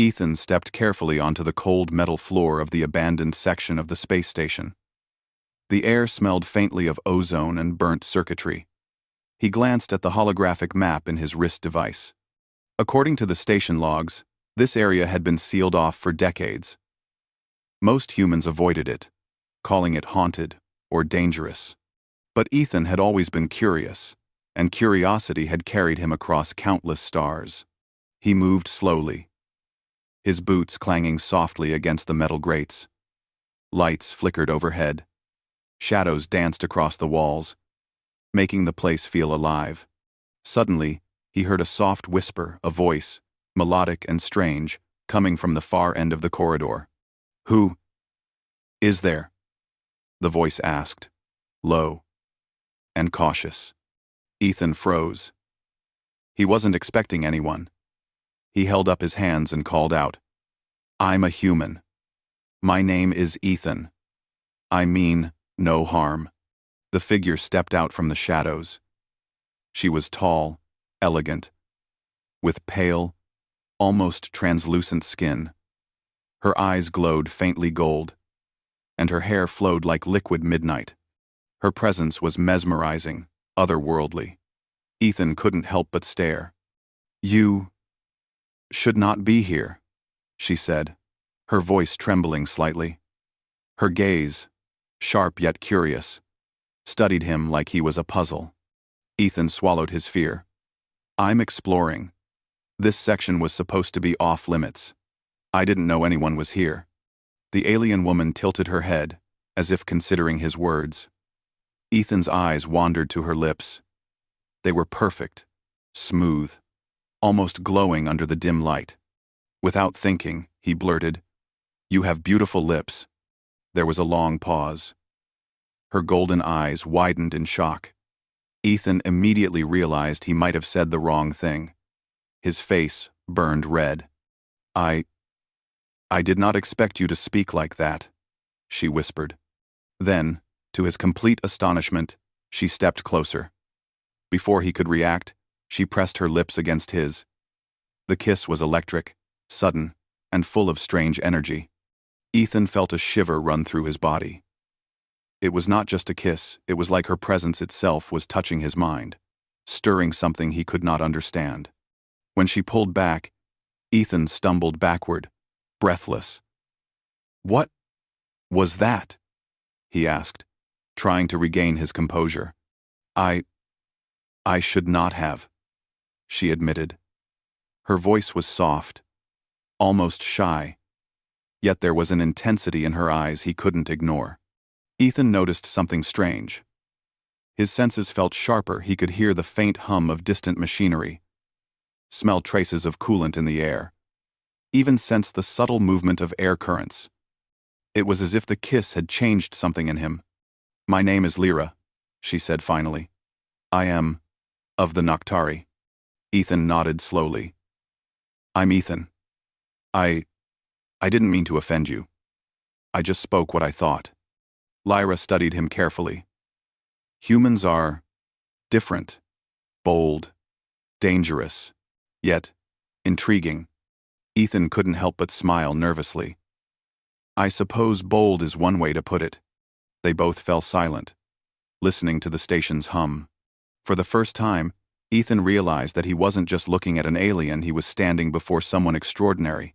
Ethan stepped carefully onto the cold metal floor of the abandoned section of the space station. The air smelled faintly of ozone and burnt circuitry. He glanced at the holographic map in his wrist device. According to the station logs, this area had been sealed off for decades. Most humans avoided it, calling it haunted or dangerous. But Ethan had always been curious, and curiosity had carried him across countless stars. He moved slowly, his boots clanging softly against the metal grates. Lights flickered overhead. Shadows danced across the walls, making the place feel alive. Suddenly, he heard a soft whisper, a voice, melodic and strange, coming from the far end of the corridor. "Who is there?" the voice asked, low and cautious. Ethan froze. He wasn't expecting anyone. He held up his hands and called out, "I'm a human. My name is Ethan. I mean no harm." The figure stepped out from the shadows. She was tall, elegant, with pale, almost translucent skin. Her eyes glowed faintly gold, and her hair flowed like liquid midnight. Her presence was mesmerizing, otherworldly. Ethan couldn't help but stare. "You should not be here," she said, her voice trembling slightly. Her gaze, sharp yet curious, studied him like he was a puzzle. Ethan swallowed his fear. "I'm exploring. This section was supposed to be off-limits. I didn't know anyone was here." The alien woman tilted her head, as if considering his words. Ethan's eyes wandered to her lips. They were perfect, smooth, almost glowing under the dim light. Without thinking, he blurted, "You have beautiful lips." There was a long pause. Her golden eyes widened in shock. Ethan immediately realized he might have said the wrong thing. His face burned red. I did not expect you to speak like that," she whispered. Then, to his complete astonishment, she stepped closer. Before he could react, she pressed her lips against his. The kiss was electric, sudden, and full of strange energy. Ethan felt a shiver run through his body. It was not just a kiss, it was like her presence itself was touching his mind, stirring something he could not understand. When she pulled back, Ethan stumbled backward, breathless. "What was that?" he asked, trying to regain his composure. I should not have," she admitted. Her voice was soft, almost shy, yet there was an intensity in her eyes he couldn't ignore. Ethan noticed something strange. His senses felt sharper. He could hear the faint hum of distant machinery, smell traces of coolant in the air, even sense the subtle movement of air currents. It was as if the kiss had changed something in him. "My name is Lyra," she said finally. "I am of the Noctari." Ethan nodded slowly. "I'm Ethan. I didn't mean to offend you. I just spoke what I thought." Lyra studied him carefully. "Humans are different, bold, dangerous, yet intriguing." Ethan couldn't help but smile nervously. "I suppose bold is one way to put it." They both fell silent, listening to the station's hum. For the first time, Ethan realized that he wasn't just looking at an alien, he was standing before someone extraordinary.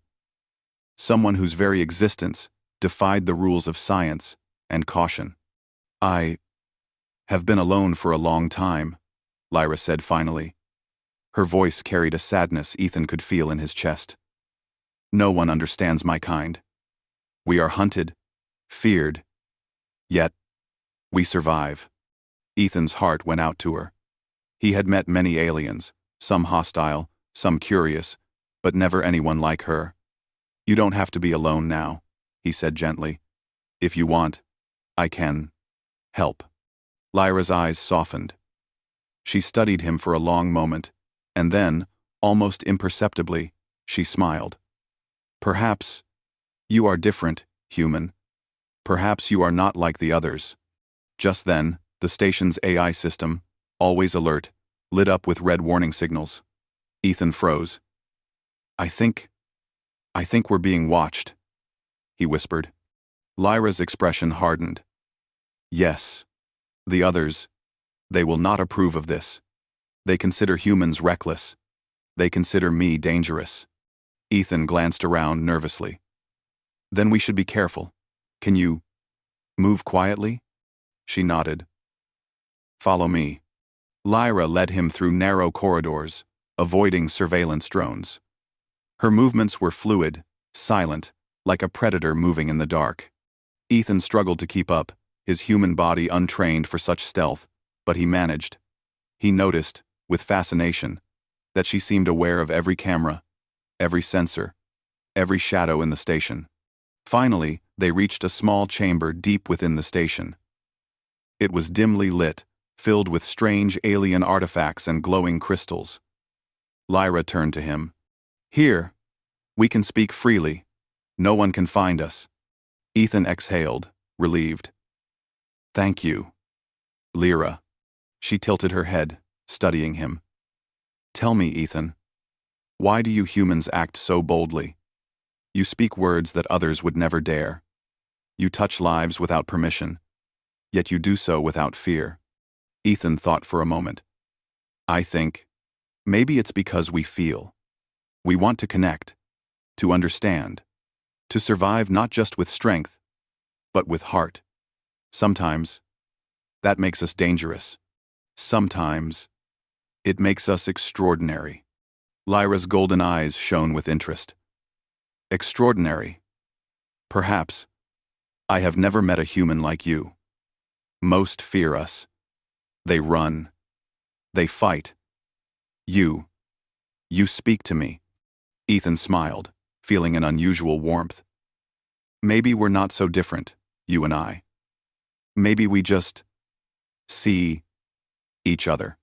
Someone whose very existence defied the rules of science and caution. "I have been alone for a long time," Lyra said finally. Her voice carried a sadness Ethan could feel in his chest. "No one understands my kind. We are hunted, feared, yet we survive." Ethan's heart went out to her. He had met many aliens, some hostile, some curious, but never anyone like her. "You don't have to be alone now," he said gently. "If you want, I can help." Lyra's eyes softened. She studied him for a long moment, and then, almost imperceptibly, she smiled. "Perhaps you are different, human. Perhaps you are not like the others." Just then, the station's AI system, always alert, lit up with red warning signals. Ethan froze. I think I think we're being watched, he whispered. Lyra's expression hardened. Yes. The others, they will not approve of this. They consider humans reckless. They consider me dangerous. Ethan glanced around nervously. Then we should be careful. Can you move quietly? She nodded. Follow me. Lyra led him through narrow corridors, avoiding surveillance drones. Her movements were fluid, silent, like a predator moving in the dark. Ethan struggled to keep up, his human body untrained for such stealth, but he managed. He noticed, with fascination, that she seemed aware of every camera, every sensor, every shadow in the station. Finally, they reached a small chamber deep within the station. It was dimly lit, filled with strange alien artifacts and glowing crystals. Lyra turned to him. Here, we can speak freely. No one can find us. Ethan exhaled, relieved. Thank you. Lyra. She tilted her head, studying him. Tell me, Ethan, why do you humans act so boldly? You speak words that others would never dare. You touch lives without permission, yet you do so without fear. Ethan thought for a moment. I think, maybe it's because we feel. We want to connect, to understand, to survive not just with strength, but with heart. Sometimes, that makes us dangerous. Sometimes, it makes us extraordinary. Lyra's golden eyes shone with interest. Extraordinary. Perhaps. I have never met a human like you. Most fear us. They run. They fight. You speak to me. Ethan smiled, feeling an unusual warmth. Maybe we're not so different, you and I. Maybe we just see each other.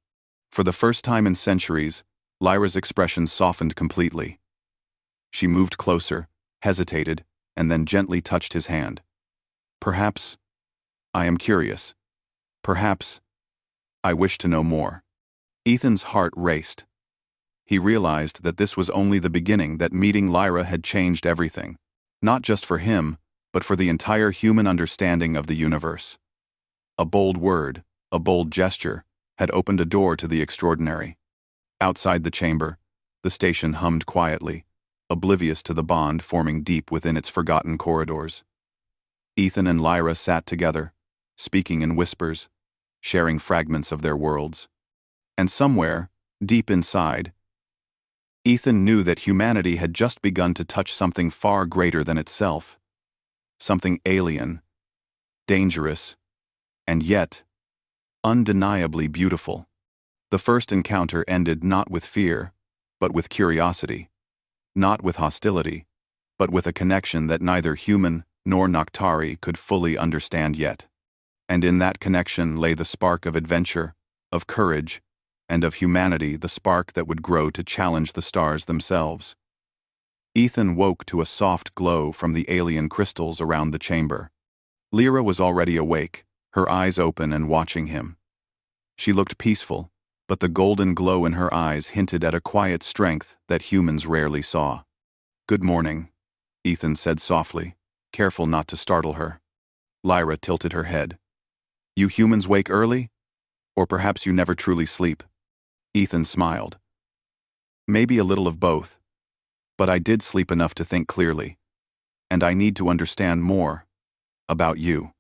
For the first time in centuries, Lyra's expression softened completely. She moved closer, hesitated, and then gently touched his hand. Perhaps I am curious. Perhaps I wish to know more. Ethan's heart raced. He realized that this was only the beginning, that meeting Lyra had changed everything, not just for him, but for the entire human understanding of the universe. A bold word, a bold gesture, had opened a door to the extraordinary. Outside the chamber, the station hummed quietly, oblivious to the bond forming deep within its forgotten corridors. Ethan and Lyra sat together, speaking in whispers, sharing fragments of their worlds. And somewhere, deep inside, Ethan knew that humanity had just begun to touch something far greater than itself. Something alien, dangerous, and yet undeniably beautiful. The first encounter ended not with fear, but with curiosity. Not with hostility, but with a connection that neither human nor Noctari could fully understand yet. And in that connection lay the spark of adventure, of courage, and of humanity, the spark that would grow to challenge the stars themselves. Ethan woke to a soft glow from the alien crystals around the chamber. Lyra was already awake, her eyes open and watching him. She looked peaceful, but the golden glow in her eyes hinted at a quiet strength that humans rarely saw. Good morning, Ethan said softly, careful not to startle her. Lyra tilted her head. You humans wake early? Or perhaps you never truly sleep? Ethan smiled. Maybe a little of both. But I did sleep enough to think clearly. And I need to understand more about you.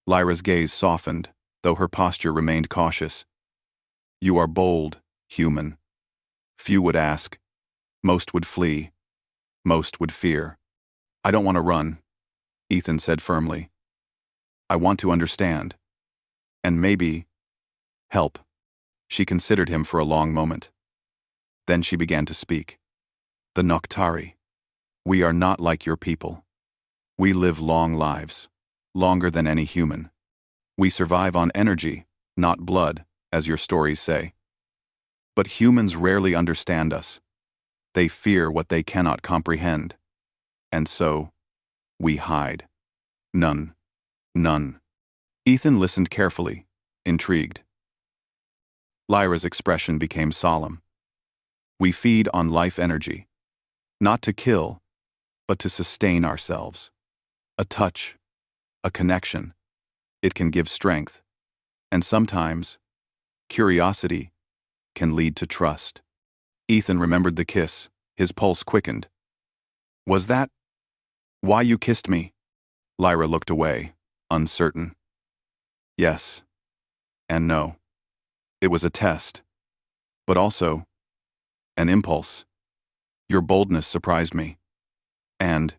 Lyra's gaze softened, though her posture remained cautious. You are bold, human. Few would ask. Most would flee. Most would fear. I don't want to run, Ethan said firmly. I want to understand. And maybe help. She considered him for a long moment. Then she began to speak. The Noctari. We are not like your people. We live long lives, longer than any human. We survive on energy, not blood, as your stories say. But humans rarely understand us. They fear what they cannot comprehend. And so, we hide. None. Ethan listened carefully, intrigued. Lyra's expression became solemn. We feed on life energy. Not to kill, but to sustain ourselves. A touch, a connection. It can give strength. And sometimes, curiosity can lead to trust. Ethan remembered the kiss. His pulse quickened. Was that why you kissed me? Lyra looked away, uncertain. Yes. And no. It was a test. But also, an impulse. Your boldness surprised me. And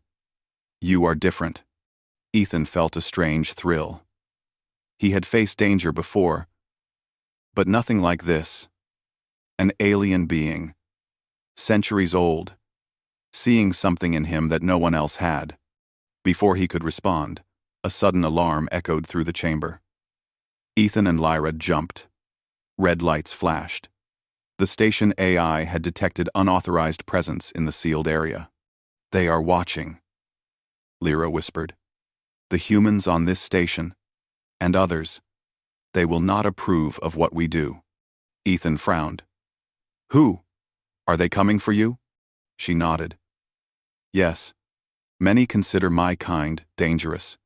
you are different. Ethan felt a strange thrill. He had faced danger before, but nothing like this. An alien being, centuries old, seeing something in him that no one else had. Before he could respond, a sudden alarm echoed through the chamber. Ethan and Lyra jumped. Red lights flashed. The station AI had detected unauthorized presence in the sealed area. They are watching, Lyra whispered. The humans on this station, and others, they will not approve of what we do. Ethan frowned. Who? Are they coming for you? She nodded. Yes. Many consider my kind dangerous.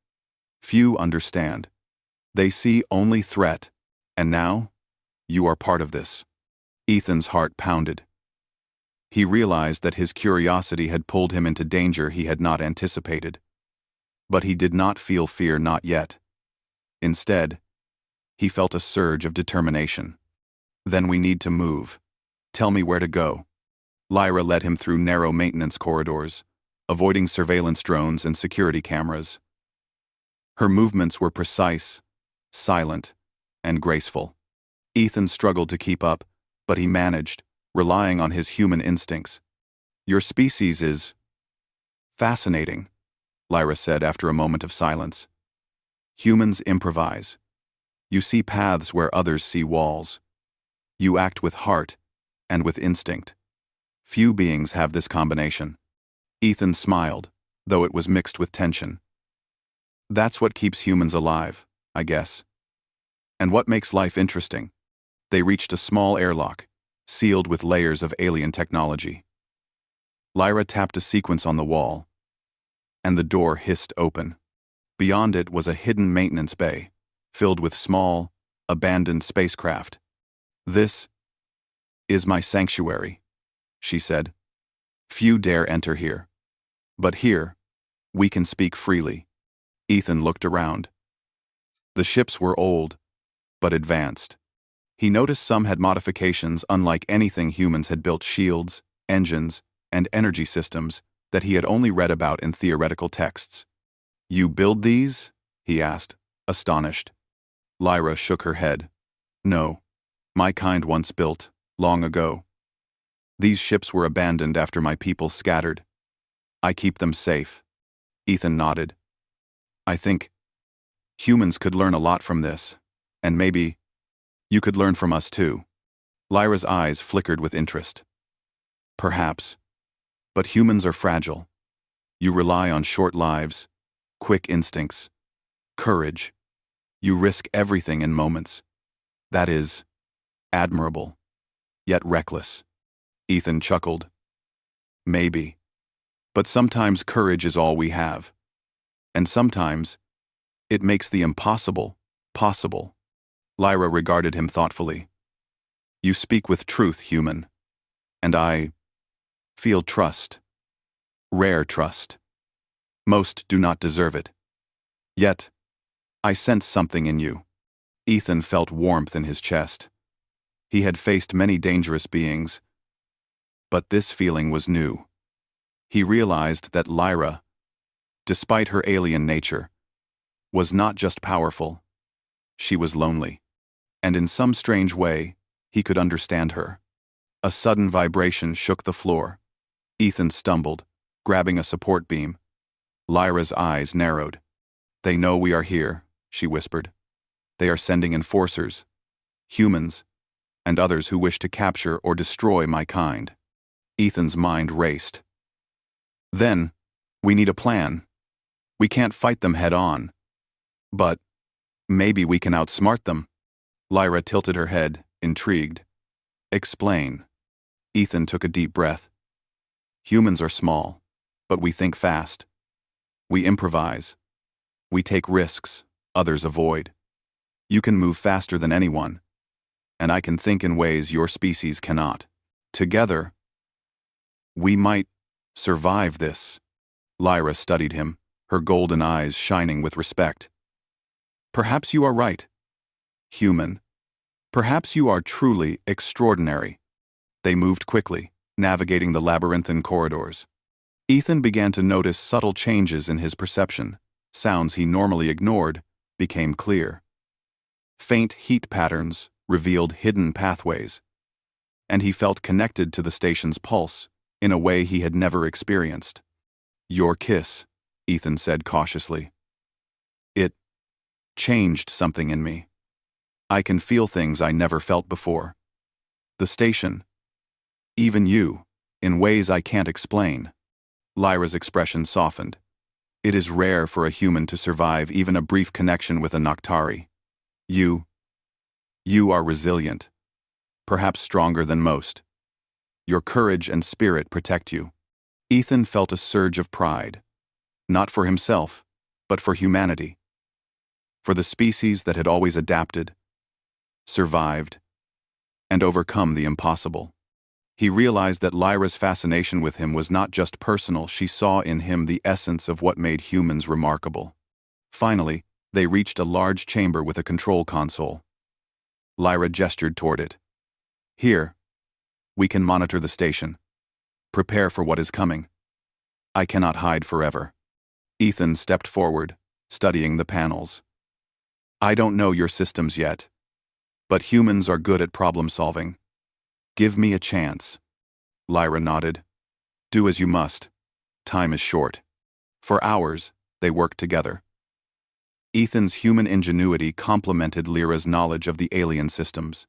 Few understand. They see only threat, and now, you are part of this. Ethan's heart pounded. He realized that his curiosity had pulled him into danger he had not anticipated. But he did not feel fear, not yet. Instead, he felt a surge of determination. Then we need to move. Tell me where to go. Lyra led him through narrow maintenance corridors, avoiding surveillance drones and security cameras. Her movements were precise, silent, and graceful. Ethan struggled to keep up, but he managed, relying on his human instincts. Your species is fascinating, Lyra said after a moment of silence. Humans improvise. You see paths where others see walls. You act with heart and with instinct. Few beings have this combination. Ethan smiled, though it was mixed with tension. That's what keeps humans alive, I guess. And what makes life interesting? They reached a small airlock, sealed with layers of alien technology. Lyra tapped a sequence on the wall, and the door hissed open. Beyond it was a hidden maintenance bay, filled with small, abandoned spacecraft. This is my sanctuary, she said. Few dare enter here. But here, we can speak freely. Ethan looked around. The ships were old, but advanced. He noticed some had modifications unlike anything humans had built: shields, engines, and energy systems that he had only read about in theoretical texts. You build these? He asked, astonished. Lyra shook her head. No, my kind once built, long ago. These ships were abandoned after my people scattered. I keep them safe. Ethan nodded. I think humans could learn a lot from this, and maybe you could learn from us too. Lyra's eyes flickered with interest. Perhaps. But humans are fragile. You rely on short lives, quick instincts, courage. You risk everything in moments. That is admirable, yet reckless. Ethan chuckled. Maybe. But sometimes courage is all we have. And sometimes, it makes the impossible possible. Lyra regarded him thoughtfully. You speak with truth, human. And I feel trust. Rare trust. Most do not deserve it. Yet, I sense something in you. Ethan felt warmth in his chest. He had faced many dangerous beings, but this feeling was new. He realized that Lyra, despite her alien nature, was not just powerful. She was lonely. And in some strange way, he could understand her. A sudden vibration shook the floor. Ethan stumbled, grabbing a support beam. Lyra's eyes narrowed. They know we are here, she whispered. They are sending enforcers, humans, and others who wish to capture or destroy my kind. Ethan's mind raced. Then, we need a plan. We can't fight them head on. But maybe we can outsmart them. Lyra tilted her head, intrigued. Explain. Ethan took a deep breath. Humans are small, But we think fast. We improvise. We take risks others avoid. You can move faster than anyone, and I can think in ways your species cannot. Together, we might survive this. Lyra studied him, her golden eyes shining with respect. Perhaps you are right, human. Perhaps you are truly extraordinary. They moved quickly, navigating the labyrinthine corridors. Ethan began to notice subtle changes in his perception. Sounds he normally ignored became clear. Faint heat patterns revealed hidden pathways, and he felt connected to the station's pulse in a way he had never experienced. Your kiss, Ethan said cautiously. It changed something in me. I can feel things I never felt before. The station, even you, in ways I can't explain. Lyra's expression softened. It is rare for a human to survive even a brief connection with a Noctari. You are resilient, perhaps stronger than most. Your courage and spirit protect you. Ethan felt a surge of pride, not for himself, but for humanity. For the species that had always adapted, survived, and overcome the impossible. He realized that Lyra's fascination with him was not just personal. She saw in him the essence of what made humans remarkable. Finally, they reached a large chamber with a control console. Lyra gestured toward it. Here, we can monitor the station. Prepare for what is coming. I cannot hide forever. Ethan stepped forward, studying the panels. I don't know your systems yet, but humans are good at problem solving. Give me a chance. Lyra nodded. Do as you must. Time is short. For hours, they worked together. Ethan's human ingenuity complemented Lyra's knowledge of the alien systems.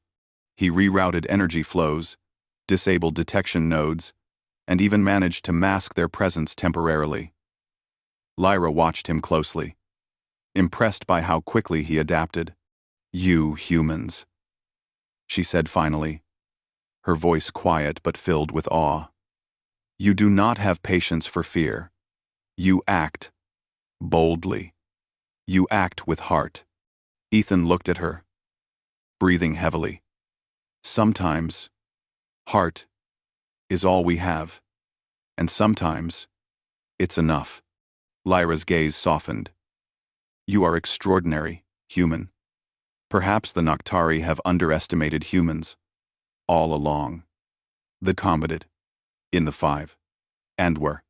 He rerouted energy flows, disabled detection nodes, and even managed to mask their presence temporarily. Lyra watched him closely, impressed by how quickly he adapted. You humans, she said finally, her voice quiet but filled with awe. You do not have patience for fear. You act boldly. You act with heart. Ethan looked at her, breathing heavily. Sometimes, heart is all we have, and sometimes, it's enough. Lyra's gaze softened. You are extraordinary, human. Perhaps the Noctari have underestimated humans. All along. The combated. In the five. And were.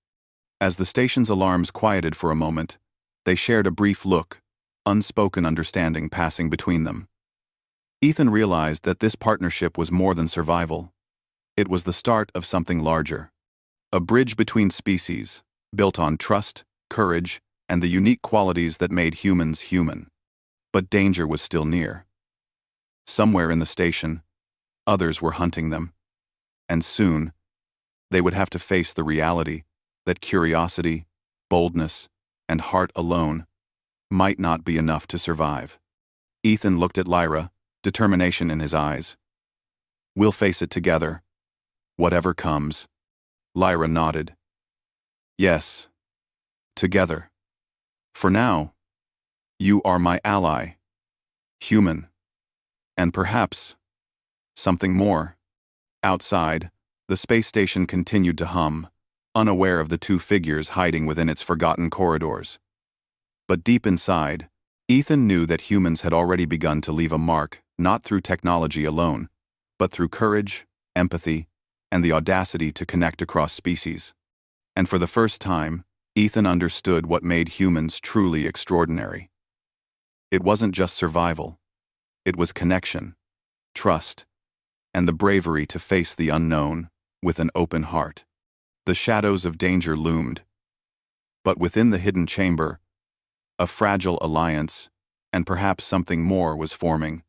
As the station's alarms quieted for a moment, they shared a brief look, unspoken understanding passing between them. Ethan realized that this partnership was more than survival. It was the start of something larger. A bridge between species, built on trust, courage, and the unique qualities that made humans human. But danger was still near. Somewhere in the station, others were hunting them. And soon, they would have to face the reality that curiosity, boldness, and heart alone might not be enough to survive. Ethan looked at Lyra, determination in his eyes. We'll face it together. Whatever comes. Lyra nodded. Yes. Together. For now, you are my ally. Human. And perhaps something more. Outside, the space station continued to hum, unaware of the two figures hiding within its forgotten corridors. But deep inside, Ethan knew that humans had already begun to leave a mark, not through technology alone, but through courage, empathy, and the audacity to connect across species. And for the first time, Ethan understood what made humans truly extraordinary. It wasn't just survival. It was connection, trust, and the bravery to face the unknown with an open heart. The shadows of danger loomed. But within the hidden chamber, a fragile alliance, and perhaps something more was forming.